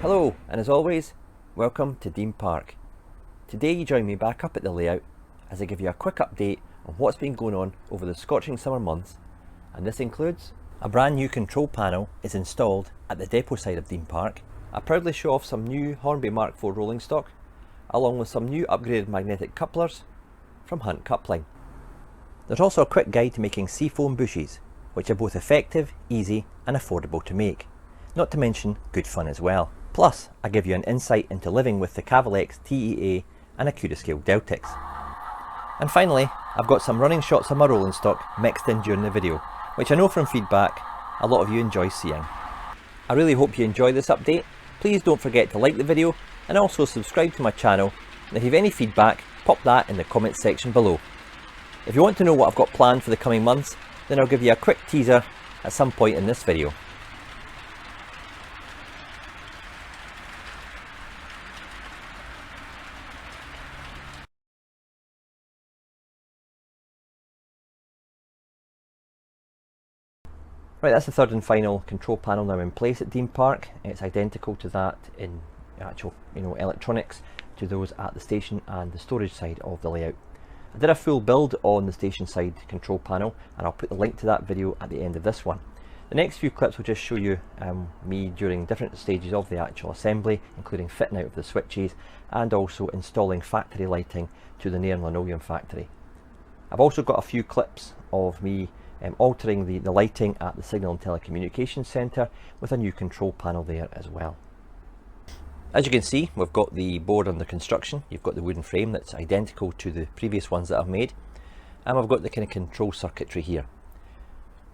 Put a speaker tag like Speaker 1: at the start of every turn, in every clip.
Speaker 1: Hello, and as always, welcome to Dean Park. Today you join me back up at the layout as I give you a quick update on what's been going on over the scorching summer months, and this includes a brand new control panel is installed at the depot side of Dean Park. I proudly show off some new Hornby Mark IV rolling stock, along with some new upgraded magnetic couplers from Hunt Coupling. There's also a quick guide to making Seafoam bushes, which are both effective, easy and affordable to make, not to mention good fun as well. Plus, I give you an insight into living with the Cavalex TEA and Acudiscale Deltics. And finally, I've got some running shots of my rolling stock mixed in during the video, which I know from feedback a lot of you enjoy seeing. I really hope you enjoy this update. Please don't forget to like the video and also subscribe to my channel, and if you have any feedback, pop that in the comments section below. If you want to know what I've got planned for the coming months, then I'll give you a quick teaser at some point in this video. Right, that's the third and final control panel now in place at Dean Park. It's identical to that in actual electronics to those at the station and the storage side of the layout. I did a full build on the station side control panel, and I'll put the link to that video at the end of this one. The next few clips will just show you me during different stages of the actual assembly, including fitting out of the switches and also installing factory lighting to the Nairn linoleum factory. I've also got a few clips of me altering the lighting at the Signal and Telecommunications Centre with a new control panel there as well. As you can see, we've got the board under construction. You've got the wooden frame that's identical to the previous ones that I've made, and we've got the kind of control circuitry here.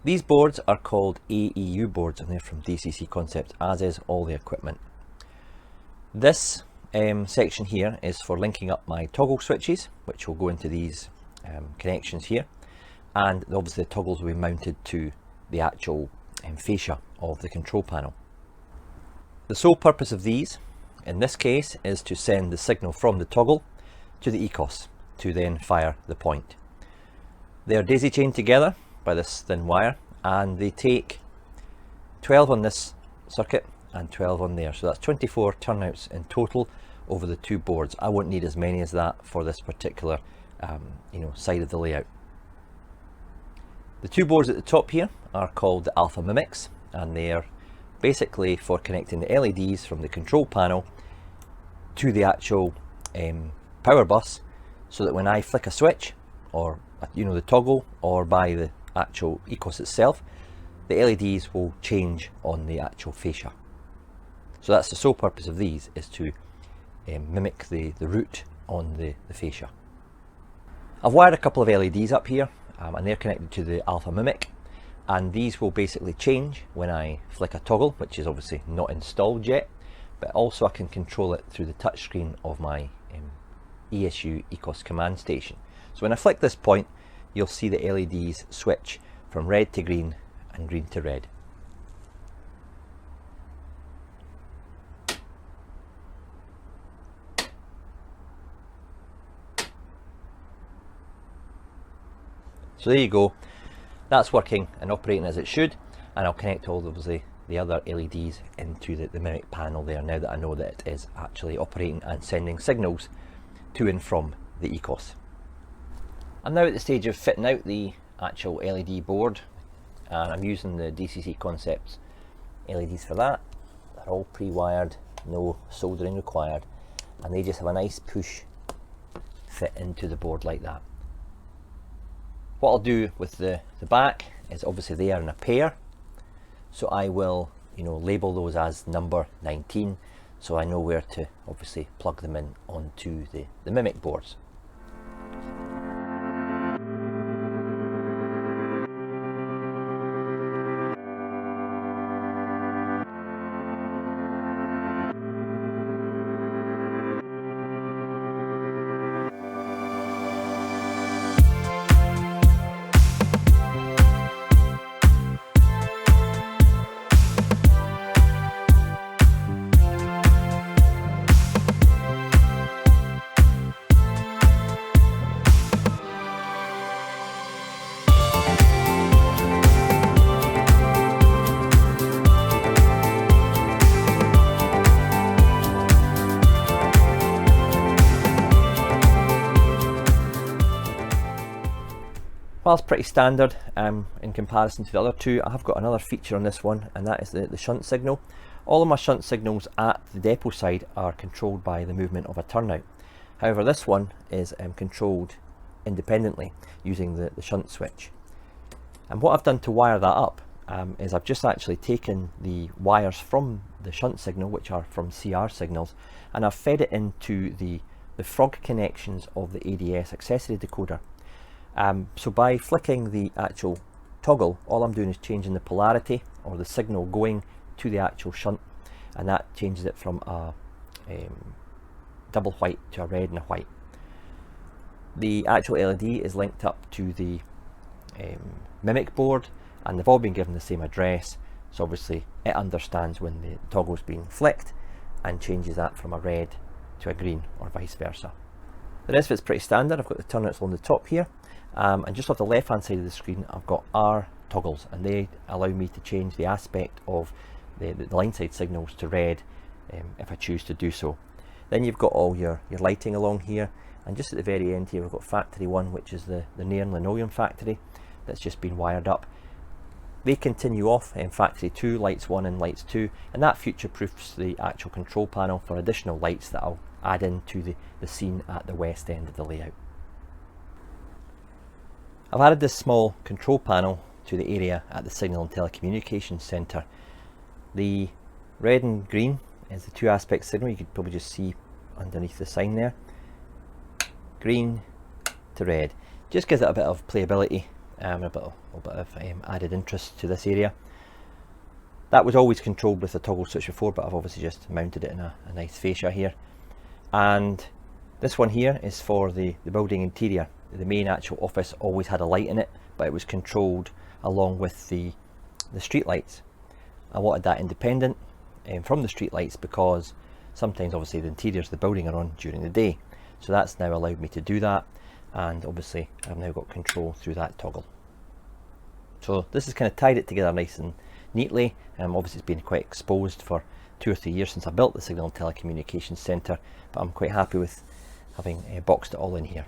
Speaker 1: These boards are called AEU boards, and they're from DCC Concepts, as is all the equipment. This section here is for linking up my toggle switches, which will go into these connections here, and obviously the toggles will be mounted to the actual fascia of the control panel. The sole purpose of these in this case is to send the signal from the toggle to the ECOS to then fire the point. They are daisy chained together by this thin wire, and they take 12 on this circuit and 12 on there, so that's 24 turnouts in total over the two boards. I won't need as many as that for this particular side of the layout. The two boards at the top here are called the Alpha Mimics, and they are basically for connecting the LEDs from the control panel to the actual power bus, so that when I flick a switch, or the toggle, or by the actual ECOS itself, the LEDs will change on the actual fascia. So that's the sole purpose of these, is to mimic the route on the fascia. I've wired a couple of LEDs up here, and they're connected to the Alpha Mimic, and these will basically change when I flick a toggle, which is obviously not installed yet, but also I can control it through the touchscreen of my ESU ECOS command station. So when I flick this point, you'll see the LEDs switch from red to green and green to red. So there you go, that's working and operating as it should, and I'll connect all of the other LEDs into the Mimic panel there now that I know that it is actually operating and sending signals to and from the ECOS. I'm now at the stage of fitting out the actual LED board, and I'm using the DCC Concepts LEDs for that. They're all pre-wired, no soldering required, and they just have a nice push fit into the board like that. What I'll do with the back is, obviously they are in a pair, so I will label those as number 19, so I know where to obviously plug them in onto the Mimic boards. While it's pretty standard in comparison to the other two, I have got another feature on this one, and that is the shunt signal. All of my shunt signals at the depot side are controlled by the movement of a turnout. However, this one is controlled independently using the shunt switch. And what I've done to wire that up is I've just actually taken the wires from the shunt signal, which are from CR signals, and I've fed it into the frog connections of the ADS accessory decoder. So by flicking the actual toggle, all I'm doing is changing the polarity or the signal going to the actual shunt, and that changes it from a double white to a red and a white. The actual LED is linked up to the Mimic board, and they've all been given the same address, so obviously it understands when the toggle's being flicked and changes that from a red to a green or vice versa. The rest of it's pretty standard. I've got the turnouts on the top here, and just off the left hand side of the screen I've got R toggles, and they allow me to change the aspect of the line side signals to red if I choose to do so. Then you've got all your lighting along here, and just at the very end here we've got factory 1, which is the Nairn linoleum factory that's just been wired up. They continue off in factory 2, lights 1 and lights 2, and that future proofs the actual control panel for additional lights that I'll add into the scene at the west end of the layout. I've added this small control panel to the area at the Signal and Telecommunications Centre. The red and green is the 2 aspect signal. You could probably just see underneath the sign there. Green to red. Just gives it a bit of playability, a bit of added interest to this area. That was always controlled with a toggle switch before, but I've obviously just mounted it in a nice fascia here. And this one here is for the building interior. The main actual office always had a light in it, but it was controlled along with the street lights. I wanted that independent from the street lights because sometimes obviously the interiors of the building are on during the day. So that's now allowed me to do that, and obviously I've now got control through that toggle. So this has kind of tied it together nice and neatly. Obviously it's been quite exposed for 2 or 3 years since I built the Signal and Telecommunications Centre, but I'm quite happy with having boxed it all in here.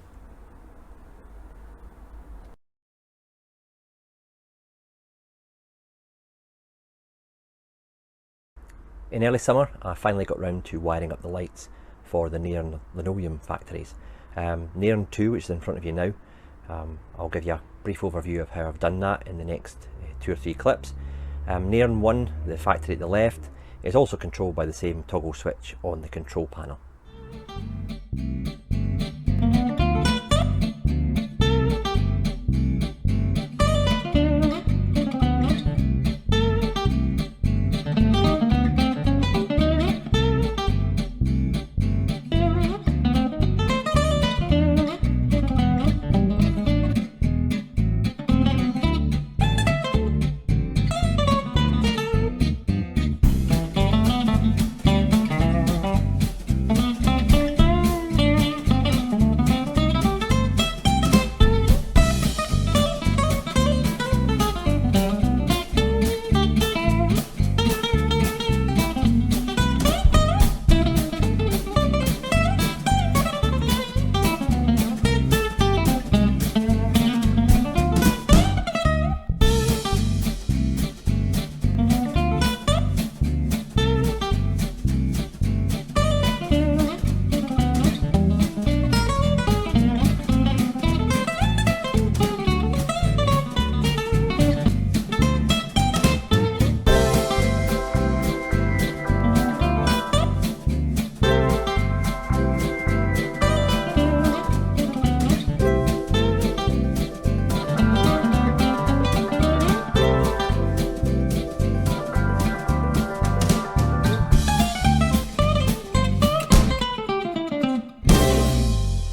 Speaker 1: In early summer I finally got round to wiring up the lights for the Nairn linoleum factories. Nairn 2, which is in front of you now, I'll give you a brief overview of how I've done that in the next 2 or 3 clips. Nairn 1, the factory at the left, is also controlled by the same toggle switch on the control panel.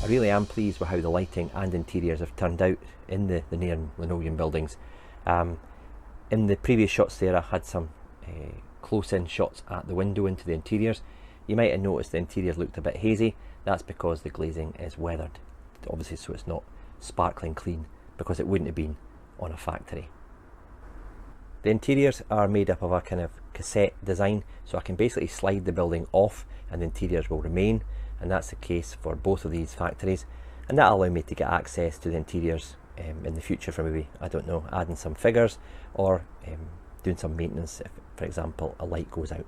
Speaker 1: Really am pleased with how the lighting and interiors have turned out in the Nairn linoleum buildings. In the previous shots there I had some close-in shots at the window into the interiors. You might have noticed the interiors looked a bit hazy. That's because the glazing is weathered, obviously, so it's not sparkling clean, because it wouldn't have been on a factory. The interiors are made up of a kind of cassette design, so I can basically slide the building off and the interiors will remain, and that's the case for both of these factories, and that'll allow me to get access to the interiors in the future for maybe, I don't know, adding some figures or doing some maintenance if, for example, a light goes out.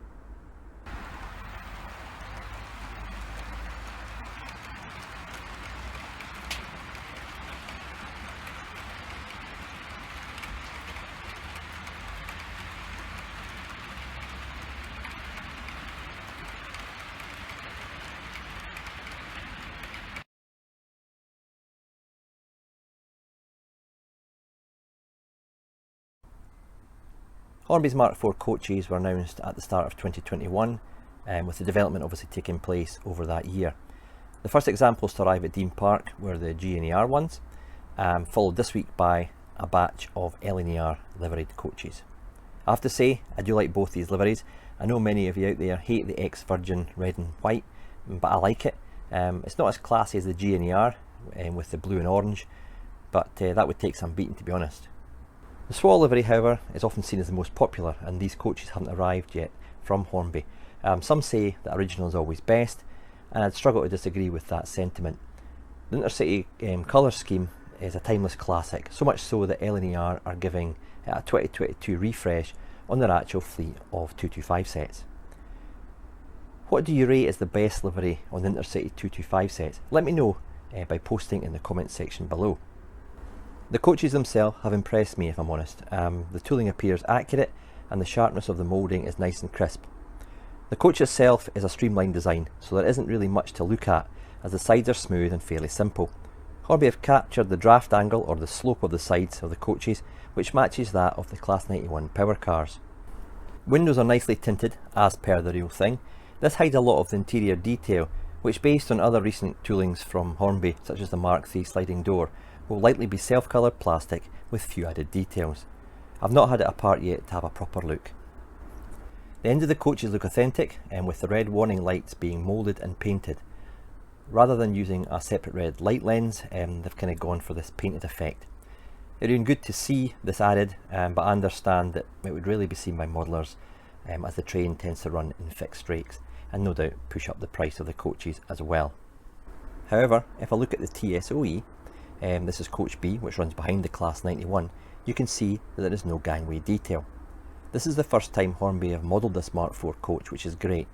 Speaker 1: Hornby's Mark IV coaches were announced at the start of 2021, with the development obviously taking place over that year. The first examples to arrive at Dean Park were the GNER ones, followed this week by a batch of LNER liveried coaches. I have to say, I do like both these liveries. I know many of you out there hate the ex-Virgin red and white, but I like it. It's not as classy as the GNER with the blue and orange, but that would take some beating, to be honest. The Swallow livery, however, is often seen as the most popular, and these coaches haven't arrived yet from Hornby. Some say that original is always best, and I'd struggle to disagree with that sentiment. The Intercity colour scheme is a timeless classic, so much so that LNER are giving a 2022 refresh on their actual fleet of 225 sets. What do you rate as the best livery on the Intercity 225 sets? Let me know by posting in the comments section below. The coaches themselves have impressed me, if I'm honest. The tooling appears accurate and the sharpness of the moulding is nice and crisp. The coach itself is a streamlined design, so there isn't really much to look at, as the sides are smooth and fairly simple. Hornby have captured the draft angle or the slope of the sides of the coaches, which matches that of the Class 91 power cars. Windows are nicely tinted, as per the real thing. This hides a lot of the interior detail, which based on other recent toolings from Hornby, such as the Mark III sliding door, will likely be self-coloured plastic with few added details. I've not had it apart yet to have a proper look. The ends of the coaches look authentic, and with the red warning lights being moulded and painted. Rather than using a separate red light lens, they've kind of gone for this painted effect. It would have been good to see this added, but I understand that it would really be seen by modellers, as the train tends to run in fixed rates, and no doubt push up the price of the coaches as well. However, if I look at the TSOE, this is coach B, which runs behind the Class 91, you can see that there is no gangway detail. This is the first time Hornby have modelled this Mark IV coach, which is great.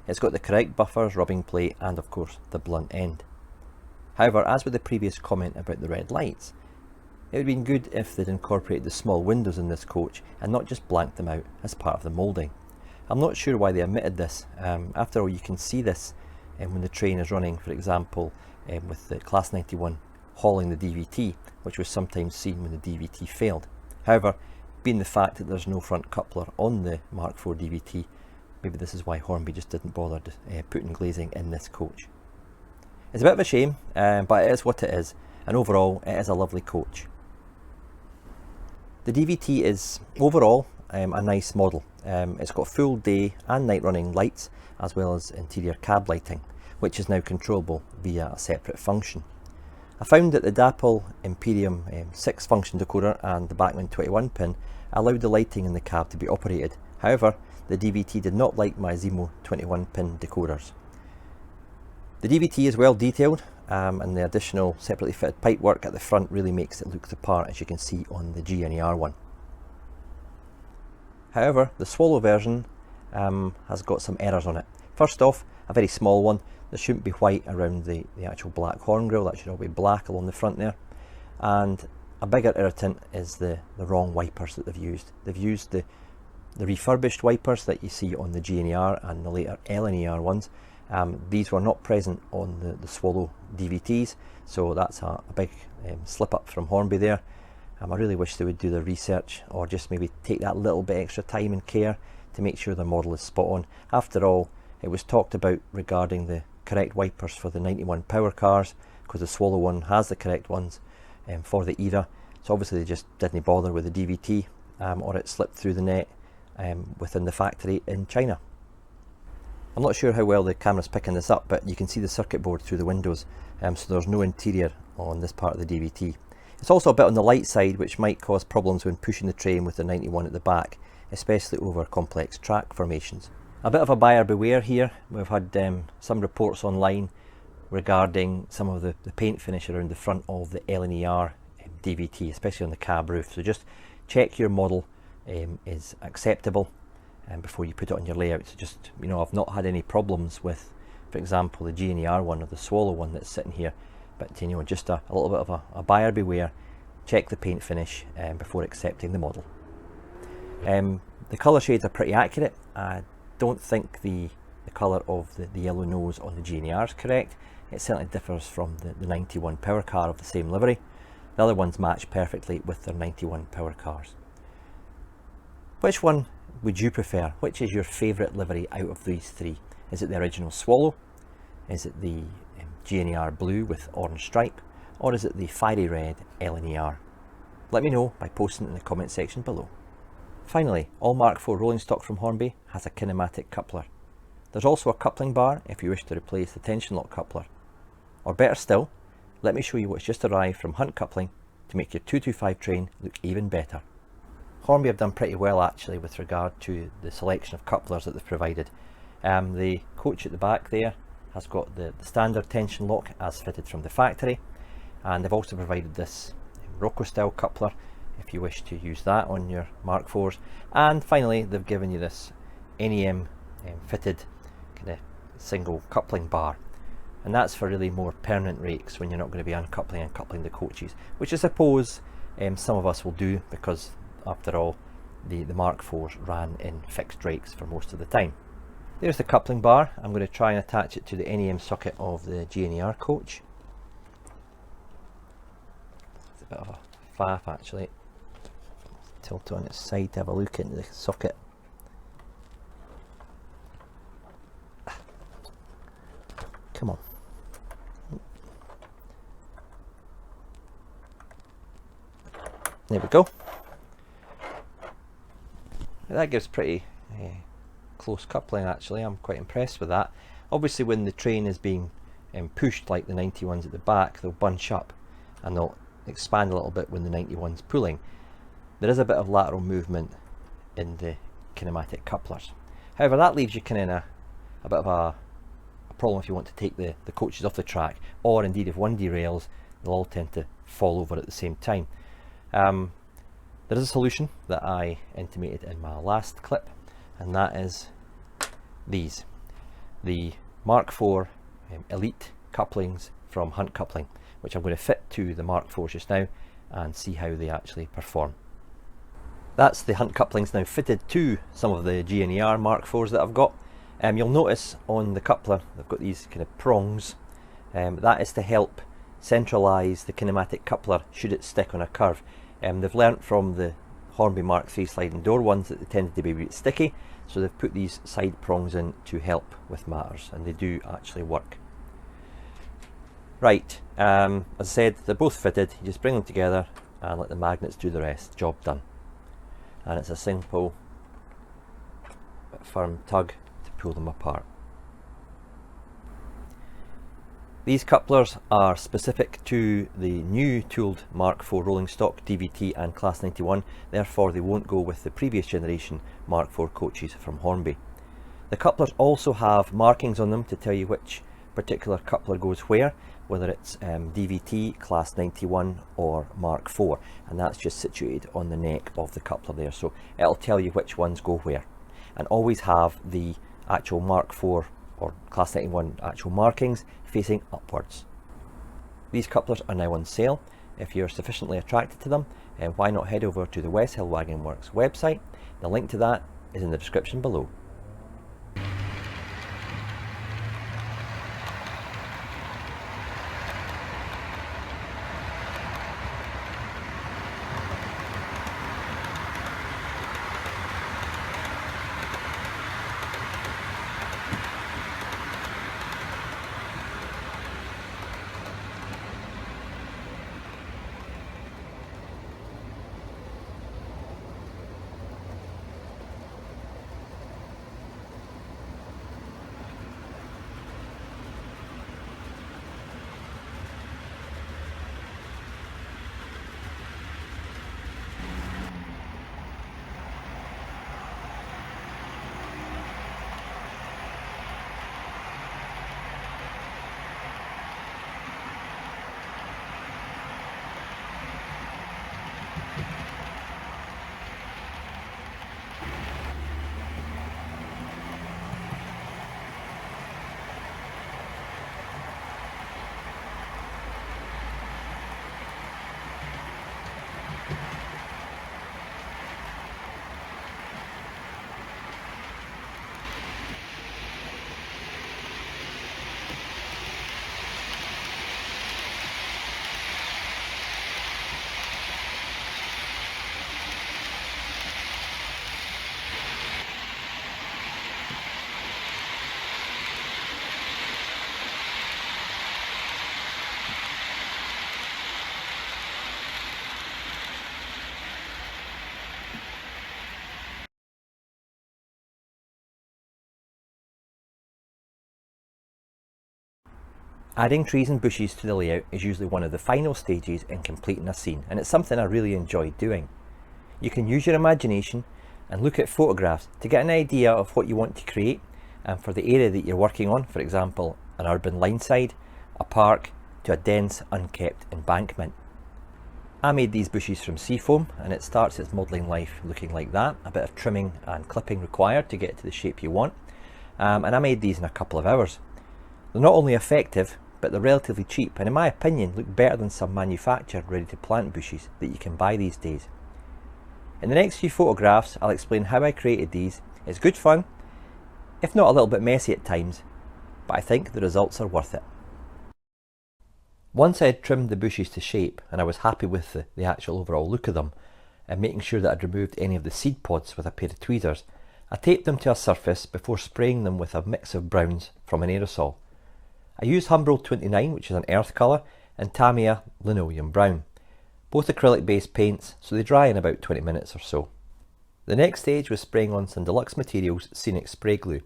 Speaker 1: It's got the correct buffers, rubbing plate and of course the blunt end. However, as with the previous comment about the red lights, it would have been good if they'd incorporated the small windows in this coach and not just blanked them out as part of the moulding. I'm not sure why they omitted this. After all, you can see this when the train is running, for example, with the Class 91 hauling the DVT, which was sometimes seen when the DVT failed. However, being the fact that there's no front coupler on the Mark IV DVT, maybe this is why Hornby just didn't bother putting glazing in this coach. It's a bit of a shame, but it is what it is, and overall it is a lovely coach. The DVT is overall a nice model. It's got full day and night running lights, as well as interior cab lighting, which is now controllable via a separate function. I found that the Dapple Imperium 6 function decoder and the Bachmann 21 pin allowed the lighting in the cab to be operated. However, the DVT did not like my Zemo 21 pin decoders. The DVT is well detailed, and the additional separately fitted pipework at the front really makes it look the part, as you can see on the GNER one. However, the Swallow version has got some errors on it. First off, a very small one. There shouldn't be white around the actual black horn grille, that should all be black along the front there. And a bigger irritant is the wrong wipers that they've used. They've used the refurbished wipers that you see on the GNER and the later LNER ones. These were not present on the Swallow DVTs, so that's a big slip up from Hornby there. I really wish they would do their research, or just maybe take that little bit extra time and care to make sure the model is spot on. After all, it was talked about regarding the correct wipers for the 91 power cars, because the Swallow one has the correct ones for the era, so obviously they just didn't bother with the DVT, or it slipped through the net within the factory in China. I'm not sure how well the camera's picking this up, but you can see the circuit board through the windows, so there's no interior on this part of the DVT. It's also a bit on the light side, which might cause problems when pushing the train with the 91 at the back, especially over complex track formations. A bit of a buyer beware here. We've had some reports online regarding some of the paint finish around the front of the LNER DVT, especially on the cab roof. So just check your model is acceptable before you put it on your layout. So just, you know, I've not had any problems with, for example, the G&ER one or the Swallow one that's sitting here, but you know, just a little bit of a buyer beware. Check the paint finish before accepting the model. The colour shades are pretty accurate. I don't think the colour of the yellow nose on the G&ER is correct. It certainly differs from the 91 power car of the same livery. The other ones match perfectly with their 91 power cars. Which one would you prefer? Which is your favourite livery out of these three? Is it the original Swallow? Is it the G&ER blue with orange stripe? Or is it the fiery red LNER? Let me know by posting in the comment section below. Finally, all Mark IV rolling stock from Hornby has a kinematic coupler. There's also a coupling bar if you wish to replace the tension lock coupler. Or better still, let me show you what's just arrived from Hunt Coupling to make your 225 train look even better. Hornby have done pretty well actually with regard to the selection of couplers that they've provided. The coach at the back there has got the standard tension lock as fitted from the factory, and they've also provided this Rocco style coupler if you wish to use that on your Mark IVs. And finally they've given you this NEM fitted kind of single coupling bar, and that's for really more permanent rakes when you're not going to be uncoupling and coupling the coaches, which I suppose some of us will do, because after all the Mark IVs ran in fixed rakes for most of the time. There's the coupling bar. I'm going to try and attach it to the NEM socket of the G&ER coach. It's a bit of a faff actually. Tilt it on its side to have a look into the socket. Come on. There we go. That gives pretty close coupling actually. I'm quite impressed with that. Obviously when the train is being pushed like the 91s at the back, they'll bunch up and they'll expand a little bit when the 91's pulling. There is a bit of lateral movement in the kinematic couplers. However, that leaves you kind of in a bit of a problem if you want to take the coaches off the track, or indeed if one derails, they'll all tend to fall over at the same time. There is a solution that I intimated in my last clip, and that is these, the Mark IV Elite couplings from Hunt Coupling, which I'm going to fit to the Mark IV just now and see how they actually perform. That's the Hunt couplings now fitted to some of the G&ER Mark IVs that I've got. You'll notice on the coupler they've got these kind of prongs. That is to help centralise the kinematic coupler should it stick on a curve. They've learnt from the Hornby Mark III sliding door ones that they tended to be a bit sticky, so they've put these side prongs in to help with matters, and they do actually work. Right, as I said, they're both fitted. You just bring them together and let the magnets do the rest. Job done. And it's a simple but firm tug to pull them apart. These couplers are specific to the new tooled Mark IV rolling stock DVT and Class 91, therefore they won't go with the previous generation Mark IV coaches from Hornby. The couplers also have markings on them to tell you which particular coupler goes where, whether it's DVT, Class 91 or Mark IV, and that's just situated on the neck of the coupler there, so it'll tell you which ones go where. And always have the actual Mark IV or Class 91 actual markings facing upwards. These couplers are now on sale. If you're sufficiently attracted to them, why not head over to the West Hill Wagon Works website. The link to that is in the description below. Adding trees and bushes to the layout is usually one of the final stages in completing a scene, and it's something I really enjoy doing. You can use your imagination and look at photographs to get an idea of what you want to create, and for the area that you're working on, for example an urban line side, a park, to a dense unkept embankment. I made these bushes from Seafoam, and it starts its modelling life looking like that, a bit of trimming and clipping required to get to the shape you want, and I made these in a couple of hours. They're not only effective, but they're relatively cheap, and in my opinion look better than some manufactured ready to plant bushes that you can buy these days. In the next few photographs I'll explain how I created these. It's good fun, if not a little bit messy at times, but I think the results are worth it. Once I had trimmed the bushes to shape and I was happy with the actual overall look of them, and making sure that I'd removed any of the seed pods with a pair of tweezers, I taped them to a surface before spraying them with a mix of browns from an aerosol. I used Humbrol 29, which is an earth colour, and Tamiya linoleum brown, both acrylic based paints, so they dry in about 20 minutes or so. The next stage was spraying on some Deluxe Materials Scenic Spray Glue,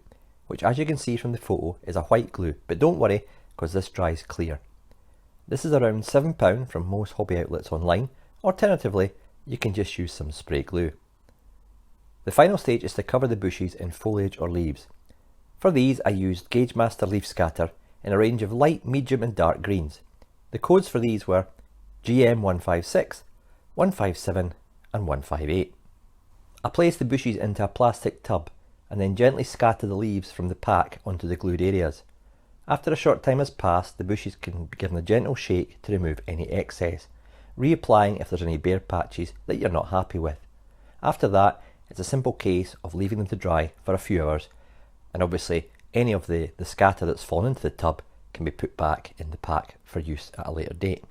Speaker 1: which as you can see from the photo is a white glue, but don't worry because this dries clear. This is around £7 from most hobby outlets online. Alternatively, you can just use some spray glue. The final stage is to cover the bushes in foliage or leaves. For these I used Gauge Master Leaf Scatter in a range of light, medium and dark greens. The codes for these were GM 156, 157 and 158. I placed the bushes into a plastic tub and then gently scatter the leaves from the pack onto the glued areas. After a short time has passed, the bushes can be given a gentle shake to remove any excess, reapplying if there's any bare patches that you're not happy with. After that, it's a simple case of leaving them to dry for a few hours, and obviously any of the scatter that's fallen into the tub can be put back in the pack for use at a later date.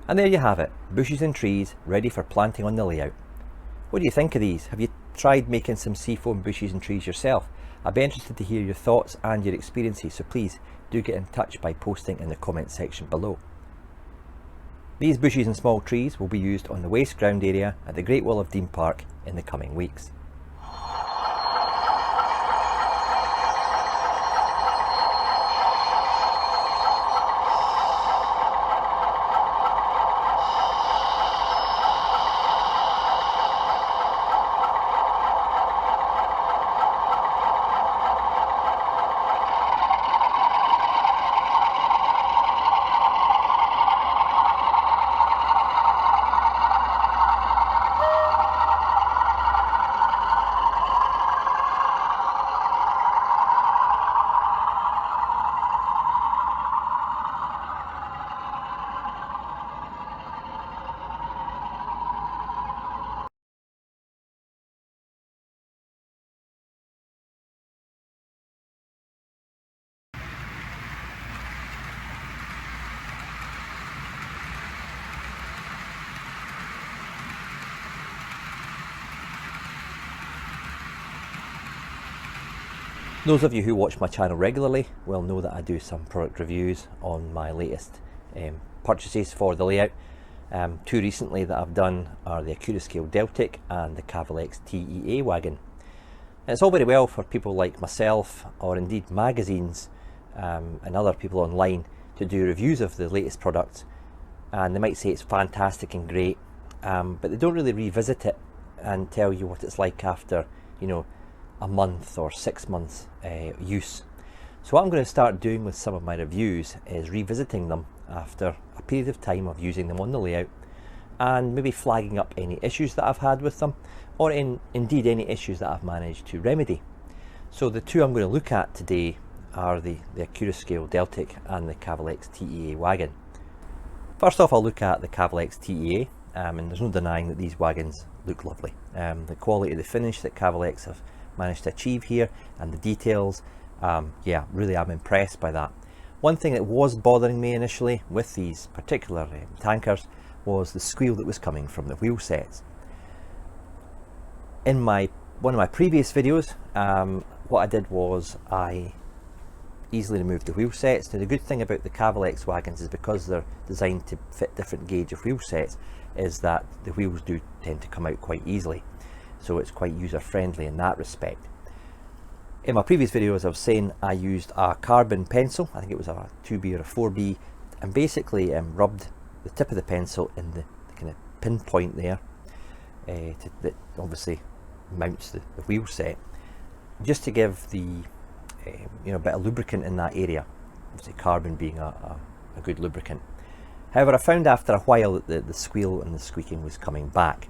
Speaker 1: And there you have it, bushes and trees ready for planting on the layout. What do you think of these? Have you tried making some Seafoam bushes and trees yourself? I'd be interested to hear your thoughts and your experiences, so please do get in touch by posting in the comment section below. These bushes and small trees will be used on the waste ground area at the Great Wall of Dean Park in the coming weeks. Those of you who watch my channel regularly will know that I do some product reviews on my latest purchases for the layout. Two recently that I've done are the Accurascale Deltic and the Cavalex TEA wagon. And it's all very well for people like myself, or indeed magazines and other people online, to do reviews of the latest products, and they might say it's fantastic and great, but they don't really revisit it and tell you what it's like after, you know, a month or 6 months use. So what I'm going to start doing with some of my reviews is revisiting them after a period of time of using them on the layout, and maybe flagging up any issues that I've had with them, or indeed any issues that I've managed to remedy. So the two I'm going to look at today are the Accurascale Deltic and the Cavalex TEA wagon. First off, I'll look at the Cavalex TEA, and there's no denying that these wagons look lovely. The quality of the finish that Cavalex have managed to achieve here, and the details, yeah, really I'm impressed by that. One thing that was bothering me initially with these particular tankers was the squeal that was coming from the wheel sets. In one of my previous videos, what I did was I easily removed the wheel sets. Now the good thing about the Cavalex wagons is because they're designed to fit different gauge of wheel sets, is that the wheels do tend to come out quite easily, so it's quite user friendly in that respect. In my previous video, as I was saying, I used a carbon pencil, I think it was a 2B or a 4B, and basically rubbed the tip of the pencil in the kind of pinpoint there that obviously mounts the wheel set, just to give the bit of lubricant in that area, obviously carbon being a good lubricant. However, I found after a while that the squeal and the squeaking was coming back,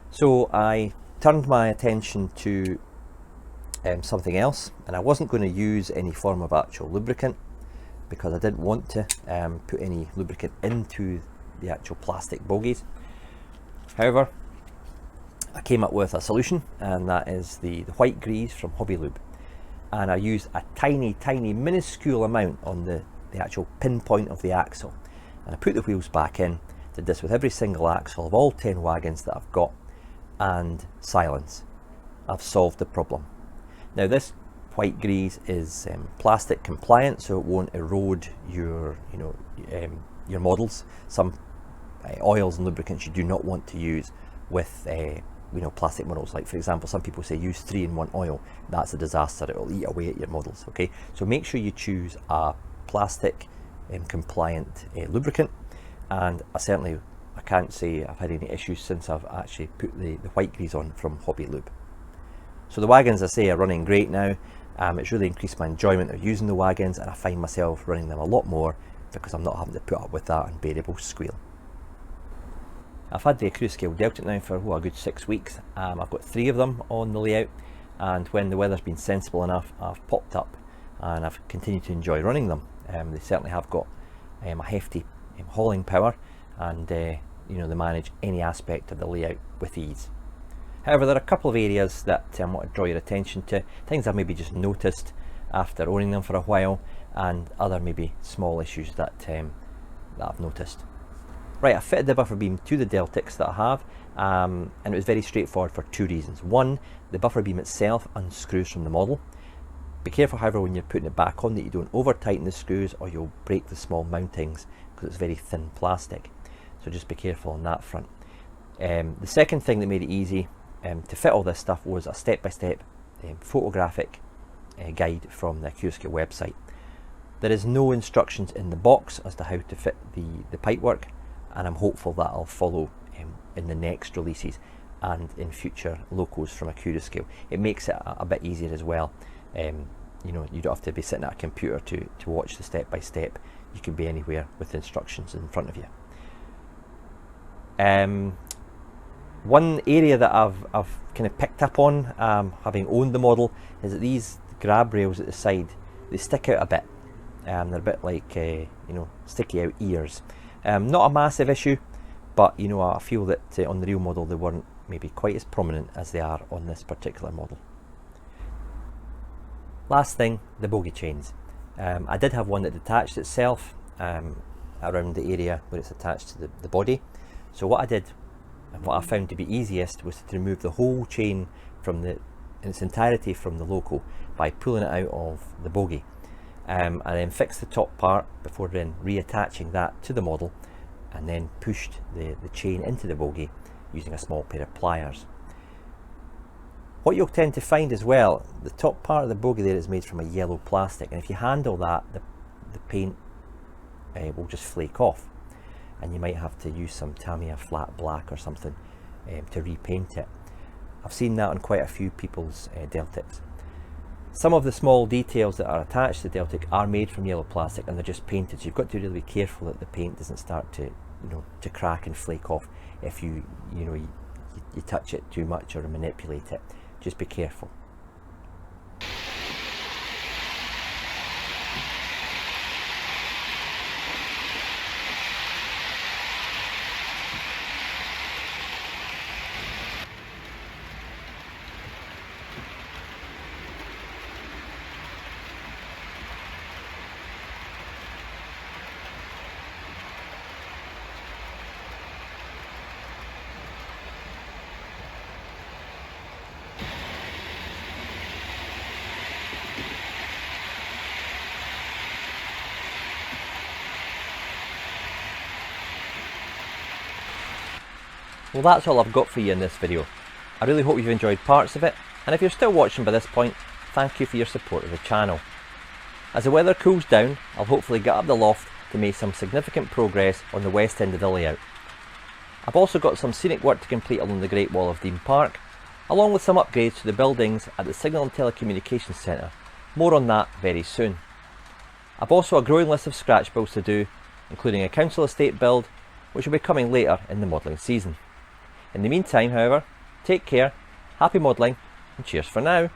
Speaker 1: so I turned my attention to something else, and I wasn't going to use any form of actual lubricant because I didn't want to put any lubricant into the actual plastic bogies. However, I came up with a solution, and that is the white grease from Hobby Lube, and I used a tiny minuscule amount on the actual pinpoint of the axle, and I put the wheels back in. Did this with every single axle of all 10 wagons that I've got, and silence. I've solved the problem. Now this white grease is plastic compliant, so it won't erode your your models. Some oils and lubricants you do not want to use with plastic models. Like for example, some people say use 3-in-1 oil. That's a disaster. It will eat away at your models. Okay, so make sure you choose a plastic compliant lubricant, and I can't say I've had any issues since I've actually put the white grease on from Hobby Lube. So the wagons, I say, are running great now. It's really increased my enjoyment of using the wagons, and I find myself running them a lot more because I'm not having to put up with that unbearable squeal. I've had the Accuscale Deltic now for a good 6 weeks. I've got 3 of them on the layout, and when the weather's been sensible enough, I've popped up and I've continued to enjoy running them. They certainly have got a hefty hauling power, and they manage any aspect of the layout with ease. However, there are a couple of areas that I want to draw your attention to, things I've maybe just noticed after owning them for a while, and other maybe small issues that I've noticed. Right, I fitted the buffer beam to the Deltics that I have, and it was very straightforward for 2 reasons. One, the buffer beam itself unscrews from the model. Be careful, however, when you're putting it back on that you don't over tighten the screws, or you'll break the small mountings because it's very thin plastic. So just be careful on that front. The second thing that made it easy to fit all this stuff was a step-by-step photographic guide from the Accuscale website. There is no instructions in the box as to how to fit the pipework, and I'm hopeful that I'll follow in the next releases and in future locos from Accuscale. It makes it a bit easier as well. You don't have to be sitting at a computer to watch the step-by-step. You can be anywhere with instructions in front of you. One area that I've kind of picked up on, having owned the model, is that these grab rails at the side, they stick out a bit. They're a bit like sticky out ears. Not a massive issue, but I feel that on the real model they weren't maybe quite as prominent as they are on this particular model. Last thing, the bogie chains. I did have one that detached itself around the area where it's attached to the body. So what I did, and what I found to be easiest, was to remove the whole chain in its entirety from the loco by pulling it out of the bogie, and then fixed the top part before then reattaching that to the model, and then pushed the chain into the bogie using a small pair of pliers. What you'll tend to find as well, the top part of the bogie there is made from a yellow plastic, and if you handle that, the paint will just flake off, and you might have to use some Tamiya flat black or something to repaint it. I've seen that on quite a few people's Deltics. Some of the small details that are attached to the Deltic are made from yellow plastic, and they're just painted, so you've got to really be careful that the paint doesn't start to crack and flake off if you touch it too much or manipulate it. Just be careful. Well, that's all I've got for you in this video. I really hope you've enjoyed parts of it, and if you're still watching by this point, thank you for your support of the channel. As the weather cools down, I'll hopefully get up the loft to make some significant progress on the west end of the layout. I've also got some scenic work to complete along the Great Wall of Dean Park, along with some upgrades to the buildings at the Signal and Telecommunications Centre. More on that very soon. I've also a growing list of scratch builds to do, including a council estate build, which will be coming later in the modelling season. In the meantime, however, take care, happy modelling, and cheers for now.